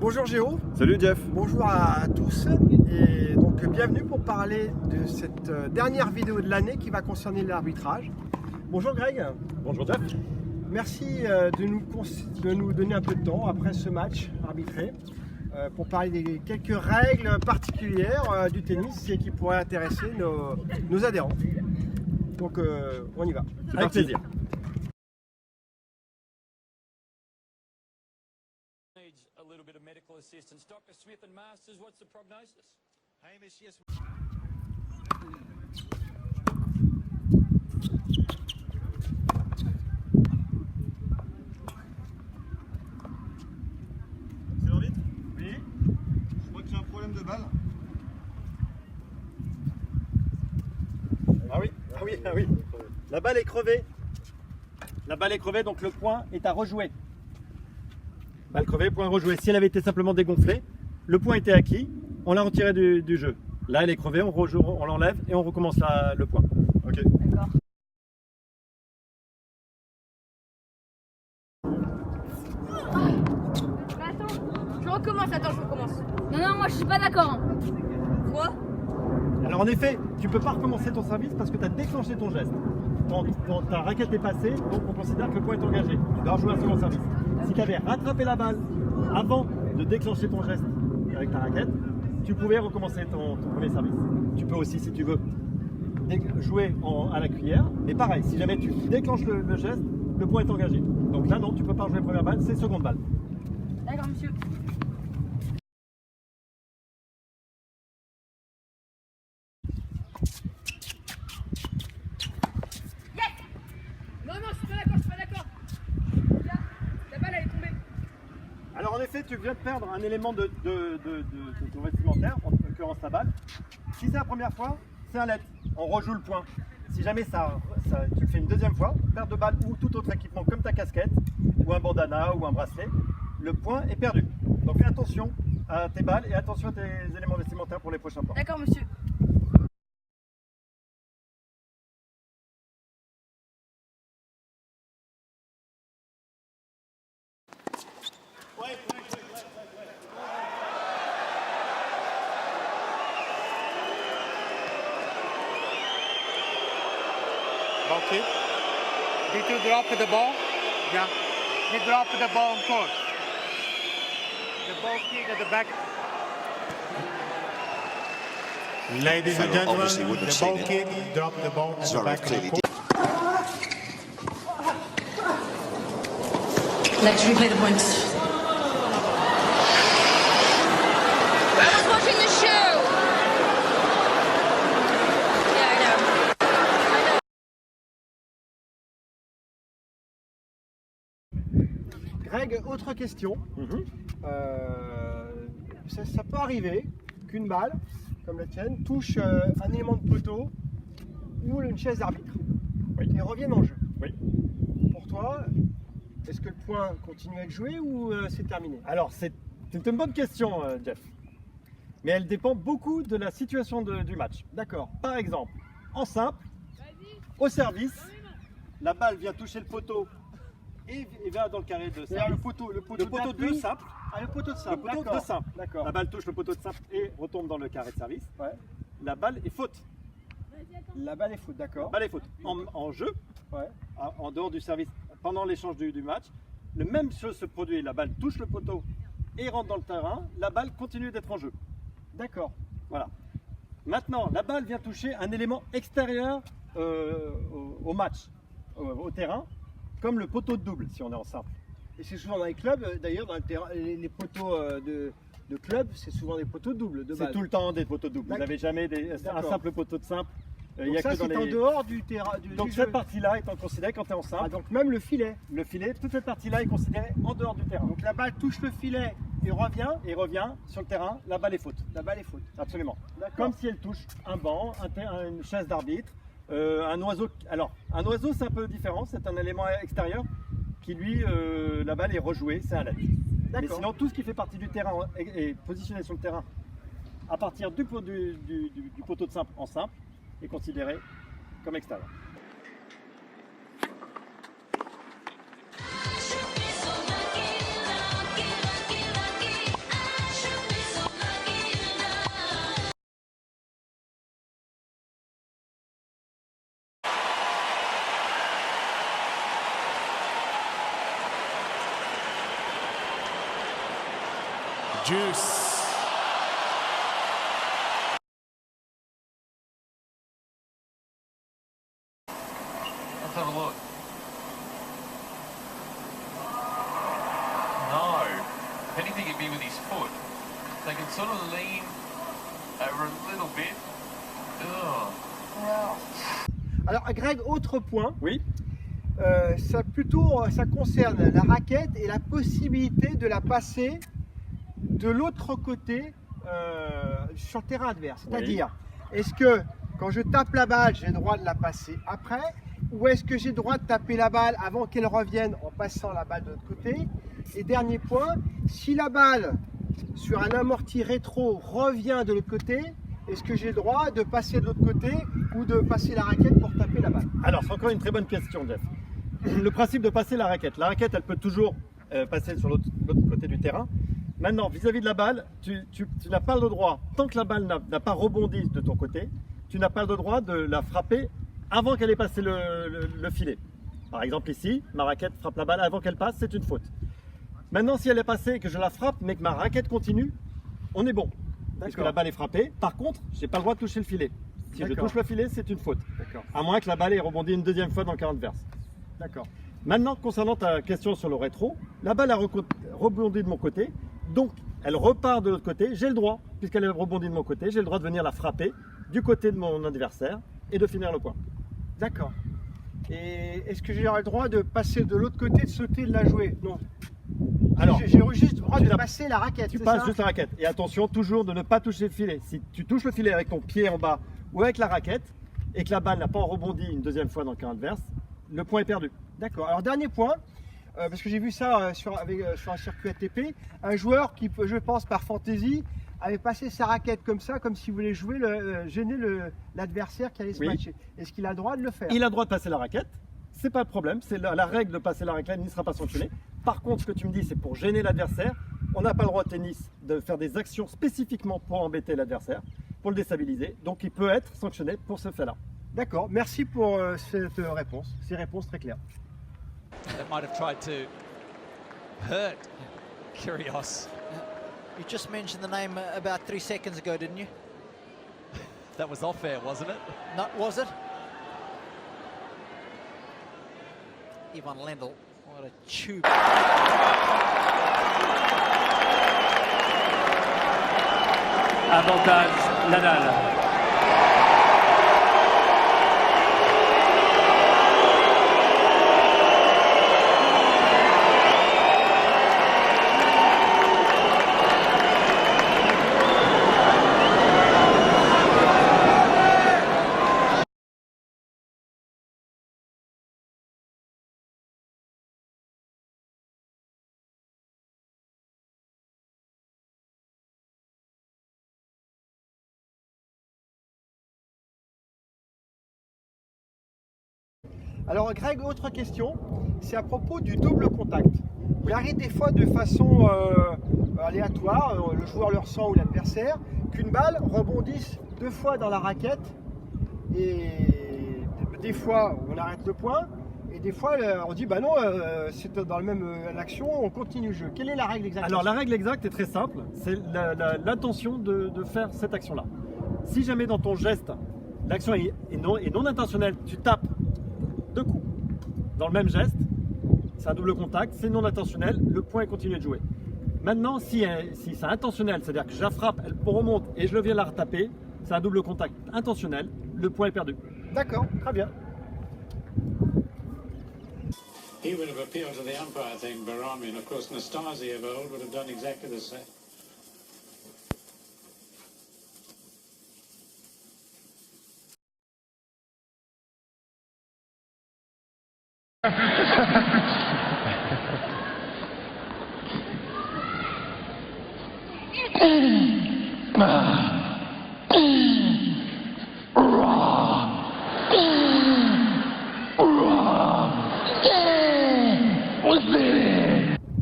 Bonjour Géo. Salut Jeff. Bonjour à tous et donc bienvenue pour parler de cette dernière vidéo de l'année qui va concerner l'arbitrage. Bonjour Greg. Bonjour Jeff. Merci de nous donner un peu de temps après ce match arbitré pour parler des quelques règles particulières du tennis et qui pourraient intéresser nos adhérents. Donc on y va. Avec plaisir. A little bit of medical assistance. Dr. Smith and Masters, what's the prognosis? Hamish, yes. C'est l'arbitre? Oui. Je crois qu'il y a un problème de balle. Ah oui. La balle est crevée. La balle est crevée, donc le point est à rejouer. Balle crevée, point rejoué. Si elle avait été simplement dégonflée, le point était acquis, on l'a retiré du jeu. Là, elle est crevée, on l'enlève et on recommence le point. Ok. D'accord. Attends, je recommence. Non, moi je suis pas d'accord. Quoi? Alors en effet, tu ne peux pas recommencer ton service parce que tu as déclenché ton geste. Ta raquette est passée, donc on considère que le point est engagé. Tu dois rejouer un second service. Si tu avais rattrapé la balle avant de déclencher ton geste avec ta raquette, tu pouvais recommencer ton premier service. Tu peux aussi, si tu veux, jouer à la cuillère. Mais pareil, si jamais tu déclenches le geste, le point est engagé. Donc là, non, tu ne peux pas jouer première balle, c'est seconde balle. D'accord, monsieur. Non, je suis pas d'accord. La balle, elle est tombée. Alors en effet, tu viens de perdre un élément de ton vestimentaire, en l'occurrence la balle. Si c'est la première fois, c'est un let. On rejoue le point. Si jamais tu le fais une deuxième fois, perte de balle ou tout autre équipement comme ta casquette, ou un bandana ou un bracelet, le point est perdu. Donc fais attention à tes balles et attention à tes éléments vestimentaires pour les prochains points. D'accord, monsieur. Ball kick. Did you drop the ball? Yeah. He dropped the ball on court. The ball kick at the back. Ladies and Fellow obviously gentlemen, wouldn't the have ball seen it. kick dropped the ball at the Zverev back of the clearly court. Let's replay the points. I was watching the show. Yeah, I know. Greg, autre question. Ça peut arriver qu'une balle, comme la tienne, touche un élément de poteau ou une chaise d'arbitre et revienne en jeu. Oui. Pour toi, est-ce que le point continue à être joué ou c'est terminé? Alors c'est une bonne question, Jeff. Mais elle dépend beaucoup de la situation du match. D'accord. Par exemple, en simple, au service, la balle vient toucher le poteau et va dans le carré de C'est-à-dire simple. le poteau de d'appui. simple. Ah, le poteau de Le simple. poteau D'accord. de simple. D'accord. La balle touche le poteau de simple et retombe dans le carré de service. Ouais. La balle est faute. La balle est faute, La d'accord. balle est faute. En jeu, Ouais. en dehors du service, pendant l'échange du match, le même chose se produit. La balle touche le poteau et rentre dans le terrain. La balle continue d'être en jeu. D'accord. Voilà. Maintenant, la balle vient toucher un élément extérieur au match, au terrain, comme le poteau de double, si on est en simple. Et c'est souvent dans les clubs, d'ailleurs, dans le terrain, les poteaux de club, c'est souvent des poteaux doubles de C'est base. tout le temps des poteaux doubles. Vous D'accord. n'avez jamais un D'accord. simple poteau de simple. Donc ça, c'est en dehors du terrain. Donc du cette jeu. partie-là étant considérée quand tu es en simple. Ah, donc même le filet. Le filet, toute cette partie-là est considérée en dehors du terrain. Donc la balle touche le filet et revient. Et revient sur le terrain, la balle est faute. La balle est faute. Absolument. D'accord. Comme si elle touche un banc, une chaise d'arbitre, un oiseau. Alors, un oiseau, c'est un peu différent, c'est un élément extérieur qui, lui, la balle est rejouée, c'est un let. Mais D'accord. sinon, tout ce qui fait partie du terrain est positionné sur le terrain à partir du poteau de simple en simple est considéré comme extérieur. Deuce. Let's have a look. No. If anything, it'd be with his foot. They can sort of lean over a little bit. Ugh. Alors Greg, autre point, Oui. ça concerne la raquette et la possibilité de la passer de l'autre côté sur le terrain adverse. C'est-à-dire, est-ce que quand je tape la balle, j'ai le droit de la passer après, ou est-ce que j'ai le droit de taper la balle avant qu'elle revienne en passant la balle de l'autre côté? Et dernier point, si la balle sur un amorti rétro revient de l'autre côté, est-ce que j'ai le droit de passer de l'autre côté ou de passer la raquette pour taper la balle? Alors, c'est encore une très bonne question, Jeff. Le principe de passer la raquette, elle peut toujours passer sur l'autre côté du terrain. Maintenant, vis-à-vis de la balle, tu n'as pas le droit, tant que la balle n'a pas rebondi de ton côté, tu n'as pas le droit de la frapper avant qu'elle ait passé le filet. Par exemple ici, ma raquette frappe la balle avant qu'elle passe, c'est une faute. Maintenant, si elle est passée et que je la frappe, mais que ma raquette continue, on est bon. Puisque la balle est frappée. Par contre, je n'ai pas le droit de toucher le filet. Si je touche le filet, c'est une faute. À moins que la balle ait rebondi une deuxième fois dans le camp adverse. D'accord. Maintenant, concernant ta question sur le rétro, la balle a rebondi de mon côté, donc elle repart de l'autre côté. J'ai le droit, puisqu'elle est rebondie de mon côté, j'ai le droit de venir la frapper du côté de mon adversaire et de finir le point. D'accord. Et est-ce que j'ai le droit de passer de l'autre côté, de sauter, de la jouer? Non. Alors, j'ai juste le droit de passer la raquette. Tu passes juste la raquette. Et attention, toujours de ne pas toucher le filet. Si tu touches le filet avec ton pied en bas ou avec la raquette et que la balle n'a pas rebondi une deuxième fois dans le camp adverse, le point est perdu. D'accord. Alors, dernier point, parce que j'ai vu ça sur un circuit ATP, un joueur qui, je pense par fantaisie, avait passé sa raquette comme ça, comme s'il voulait jouer, gêner l'adversaire qui allait se matcher. Est-ce qu'il a le droit de le faire? Il a le droit de passer la raquette. C'est pas le problème, c'est la règle de passer la raquette, il ne sera pas sanctionné. Par contre, ce que tu me dis, c'est pour gêner l'adversaire. On n'a pas le droit au tennis de faire des actions spécifiquement pour embêter l'adversaire, pour le déstabiliser. Donc il peut être sanctionné pour ce fait-là. D'accord, merci pour cette réponse. Ces réponses très claires. That might have tried to hurt Kyrgios. You just mentioned the name about 3 seconds ago, didn't you? That was off air, wasn't it? No, was it? Ivan Lendl, what a tube. Avantage Nadal. Alors Greg, autre question, c'est à propos du double contact. Il arrive des fois de façon aléatoire, le joueur le ressent ou l'adversaire, qu'une balle rebondisse 2 fois dans la raquette et des fois on arrête le point et des fois on dit bah non, c'est dans la même action, on continue le jeu. Quelle est la règle exacte? Alors la règle exacte est très simple, c'est l'intention de faire cette action-là. Si jamais dans ton geste, l'action est non intentionnelle, tu tapes 2 coups dans le même geste, c'est un double contact, c'est non intentionnel, le point continue de jouer. Maintenant, si c'est intentionnel, c'est-à-dire que je la frappe, elle remonte et je viens la retaper, c'est un double contact intentionnel, le point est perdu. D'accord, très bien. He would have appealed to the umpire thing, Barami, and of course Nastasi of old would have done exactly the same.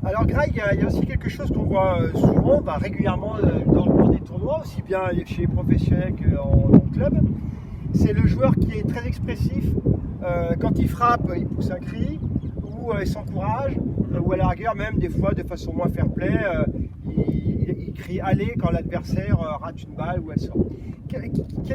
Alors Greg, il y a aussi quelque chose qu'on voit souvent, régulièrement dans le cours des tournois, aussi bien chez les professionnels qu'en club. C'est le joueur qui est très expressif. Quand il frappe, il pousse un cri, ou il s'encourage, ou à la rigueur même des fois de façon moins fair-play, il il crie aller quand l'adversaire rate une balle ou elle sort. Quelle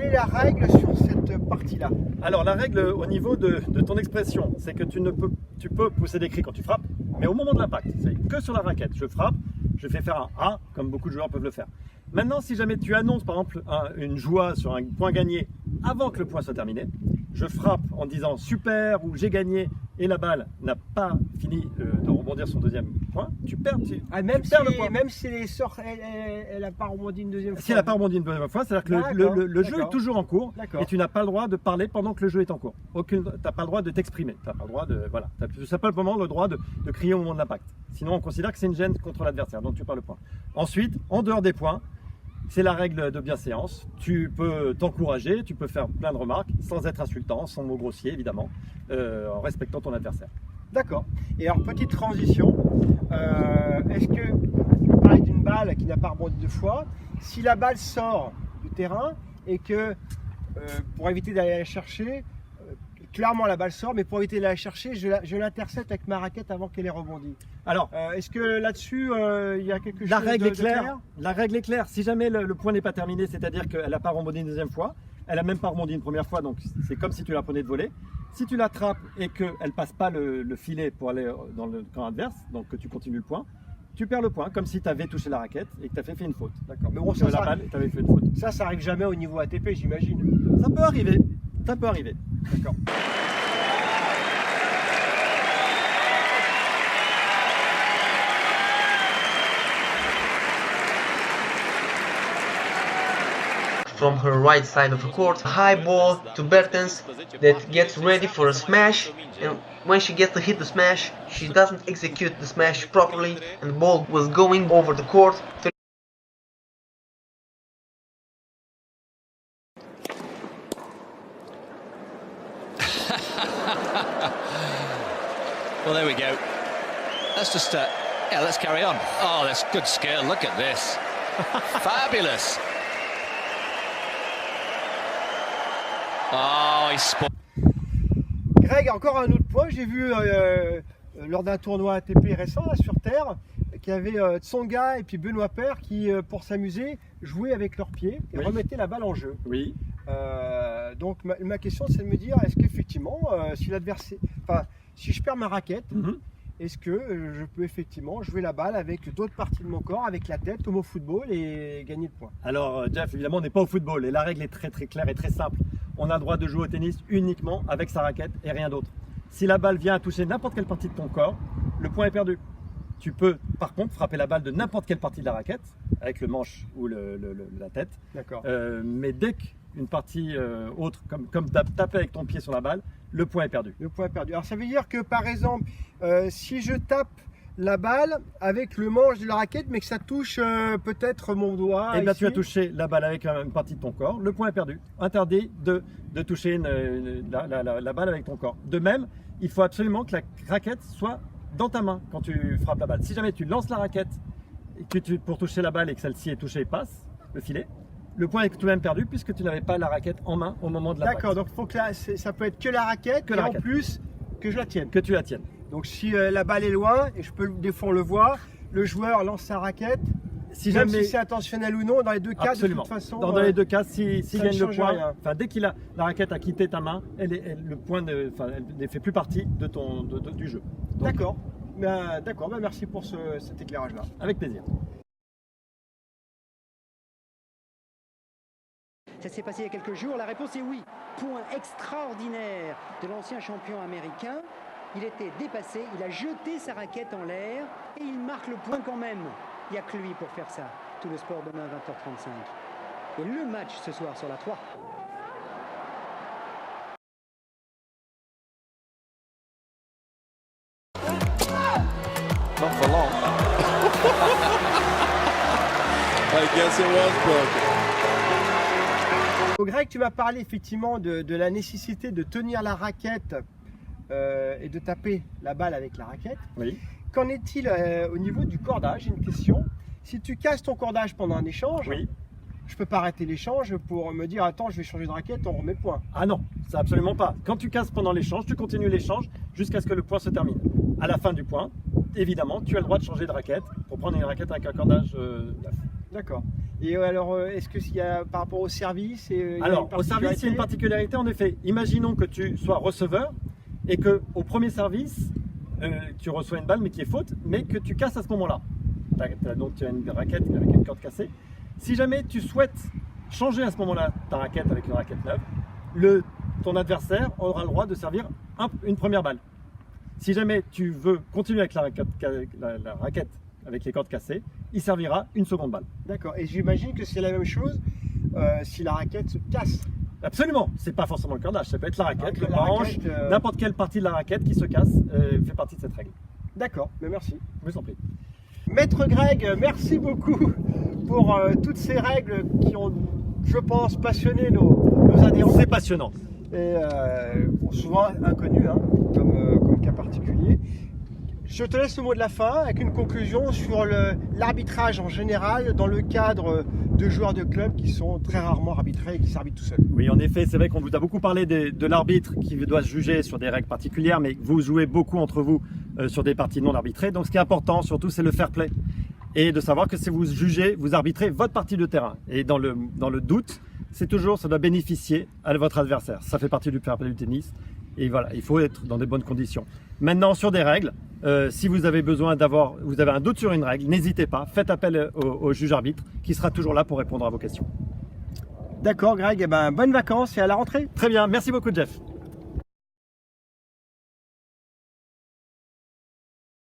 est la règle sur cette partie-là? Alors la règle au niveau de ton expression, c'est que tu peux pousser des cris quand tu frappes, mais au moment de l'impact, c'est que sur la raquette. Je frappe, je fais faire un A, comme beaucoup de joueurs peuvent le faire. Maintenant, si jamais tu annonces par exemple une joie sur un point gagné avant que le point soit terminé, je frappe en disant super ou j'ai gagné et la balle n'a pas fini de rebondir son deuxième point, tu perds, même tu perds le point. Même si elle n'a pas rebondi une deuxième fois. Si elle n'a pas rebondi une deuxième fois, c'est-à-dire que le jeu est toujours en cours et tu n'as pas le droit de parler pendant que le jeu est en cours. Tu n'as pas le droit de t'exprimer, tu n'as pas le droit de... Voilà, tu as tout simplement le droit de crier au moment de l'impact. Sinon, on considère que c'est une gêne contre l'adversaire, donc tu perds le point. Ensuite, en dehors des points, c'est la règle de bienséance. Tu peux t'encourager, tu peux faire plein de remarques sans être insultant, sans mots grossiers évidemment, en respectant ton adversaire. D'accord. Et alors, petite transition, est-ce que tu parlais d'une balle qui n'a pas rebondi 2 fois, si la balle sort du terrain et que pour éviter d'aller la chercher, clairement la balle sort, mais pour éviter d'aller la chercher, je l'intercepte avec ma raquette avant qu'elle ait rebondi. Alors, est-ce que là-dessus, il y a quelque chose la règle de est claire. La règle est claire. Si jamais le point n'est pas terminé, c'est-à-dire qu'elle n'a pas rebondi une deuxième fois, elle n'a même pas rebondi une première fois, donc c'est comme si tu la prenais de voler. Si tu l'attrapes et qu'elle ne passe pas le filet pour aller dans le camp adverse, donc que tu continues le point, tu perds le point, comme si tu avais touché la raquette et que tu avais fait une faute. D'accord. Mais bon, ça balle et tu avais fait une faute. Ça arrive jamais au niveau ATP, j'imagine. Ça peut arriver. Ça peut arriver. D'accord. From her right side of the court, high ball to Bertens that gets ready for a smash, and when she gets to hit the smash, she doesn't execute the smash properly and the ball was going over the court. Well, there we go. Let's just, yeah, let's carry on. Oh, that's good skill. Look at this. Fabulous. Oh, il spot. Greg, encore un autre point. J'ai vu lors d'un tournoi ATP récent là, sur Terre qu'il y avait Tsonga et puis Benoît Paire qui, pour s'amuser, jouaient avec leurs pieds et remettaient la balle en jeu. Oui. Donc ma question, c'est de me dire, est-ce qu'effectivement, si l'adversaire, si je perds ma raquette, est-ce que je peux effectivement jouer la balle avec d'autres parties de mon corps, avec la tête, comme au football, et gagner de points? Alors Jeff, évidemment, on n'est pas au football et la règle est très très claire et très simple. On a le droit de jouer au tennis uniquement avec sa raquette et rien d'autre. Si la balle vient à toucher n'importe quelle partie de ton corps, le point est perdu. Tu peux par contre frapper la balle de n'importe quelle partie de la raquette, avec le manche ou la tête. D'accord. Mais dès qu'une partie autre, comme taper avec ton pied sur la balle, le point est perdu. Le point est perdu. Alors ça veut dire que par exemple, si je tape la balle avec le manche de la raquette, mais que ça touche peut-être mon doigt. Et bien tu as touché la balle avec une partie de ton corps, le point est perdu. Interdit de toucher la balle avec ton corps. De même, il faut absolument que la raquette soit dans ta main quand tu frappes la balle. Si jamais tu lances la raquette pour toucher la balle et que celle-ci est touchée et passe, le filet, le point est tout de même perdu puisque tu n'avais pas la raquette en main au moment de l'impact. D'accord, donc faut que ça peut être que la raquette, en plus que je la tienne. Que tu la tiennes. Donc si la balle est loin, et des fois on le voit, le joueur lance sa raquette, si c'est intentionnel ou non, dans les deux cas, absolument. De toute façon... Dans les deux cas, s'il gagne le point, dès qu'il a la raquette a quitté ta main, le point elle ne fait plus partie du jeu. D'accord, merci pour cet éclairage-là. Avec plaisir. Ça s'est passé il y a quelques jours, la réponse est oui. Point extraordinaire de l'ancien champion américain. Il était dépassé, il a jeté sa raquette en l'air et il marque le point quand même. Il n'y a que lui pour faire ça. Tout le sport demain 20h35. Et le match ce soir sur la 3. Not for long. I guess it was broken. Greg, tu m'as parlé effectivement de la nécessité de tenir la raquette et de taper la balle avec la raquette. Oui. Qu'en est-il au niveau du cordage? J'ai une question. Si tu casses ton cordage pendant un échange, je peux pas arrêter l'échange pour me dire attends, je vais changer de raquette, on remet point. Ah non, ça absolument pas. Quand tu casses pendant l'échange, tu continues l'échange jusqu'à ce que le point se termine. À la fin du point, évidemment, tu as le droit de changer de raquette pour prendre une raquette avec un cordage neuf. D'accord. Et alors, est-ce que s'il y a par rapport au service Alors, au service, il y a une particularité en effet. Imaginons que tu sois receveur et que au premier service, tu reçois une balle mais qui est faute, mais que tu casses à ce moment-là. Donc tu as une raquette avec une corde cassée. Si jamais tu souhaites changer à ce moment-là ta raquette avec une raquette neuve, ton adversaire aura le droit de servir une première balle. Si jamais tu veux continuer avec la raquette avec les cordes cassées, il servira une seconde balle. D'accord. Et j'imagine que c'est la même chose si la raquette se casse. Absolument. C'est pas forcément le cordage, ça peut être la raquette, le manche, n'importe quelle partie de la raquette qui se casse fait partie de cette règle. D'accord, mais merci. Je vous en prie. Maître Greg, merci beaucoup pour toutes ces règles qui ont, je pense, passionné nos adhérents. C'est passionnant. Et souvent inconnues, hein, comme cas particulier. Je te laisse le mot de la fin avec une conclusion sur l'arbitrage en général dans le cadre de joueurs de club qui sont très rarement arbitrés et qui s'arbitrent tout seuls. Oui, en effet, c'est vrai qu'on vous a beaucoup parlé de l'arbitre qui doit se juger sur des règles particulières, mais vous jouez beaucoup entre vous sur des parties non arbitrées. Donc ce qui est important surtout, c'est le fair play et de savoir que si vous jugez, vous arbitrez votre partie de terrain. Et dans le doute, ça doit bénéficier à votre adversaire. Ça fait partie du fair play du tennis. Et voilà, il faut être dans de bonnes conditions. Maintenant, sur des règles, si vous avez un doute sur une règle, n'hésitez pas, faites appel au juge arbitre qui sera toujours là pour répondre à vos questions. D'accord Greg, bonnes vacances et à la rentrée. Très bien, merci beaucoup Jeff.